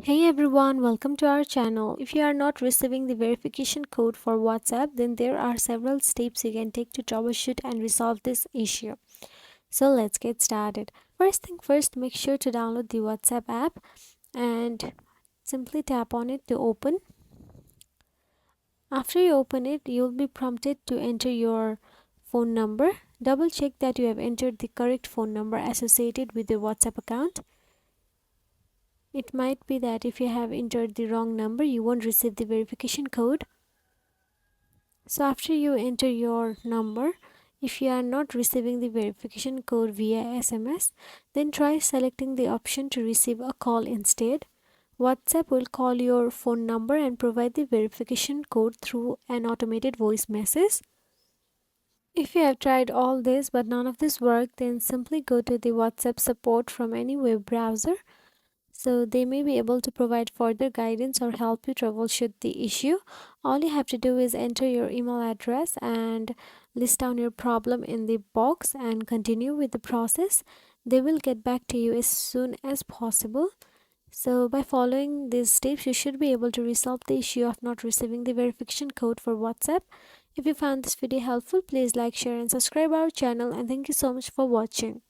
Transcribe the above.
Hey everyone, welcome to our channel. If you are not receiving the verification code for WhatsApp, then there are several steps you can take to troubleshoot and resolve this issue. So let's get started. First thing first, make sure to download the WhatsApp app and simply tap on it to open. After you open it, you'll be prompted to enter your phone number. Double check that you have entered the correct phone number associated with your WhatsApp account. It might be that if you have entered the wrong number, you won't receive the verification code. So after you enter your number, if you are not receiving the verification code via SMS, then try selecting the option to receive a call instead. WhatsApp will call your phone number and provide the verification code through an automated voice message. If you have tried all this but none of this worked, then simply go to the WhatsApp support from any web browser. So they may be able to provide further guidance or help you troubleshoot the issue. All you have to do is enter your email address and list down your problem in the box and continue with the process. They will get back to you as soon as possible. So by following these steps, you should be able to resolve the issue of not receiving the verification code for WhatsApp. If you found this video helpful, please like, share and subscribe our channel, and thank you so much for watching.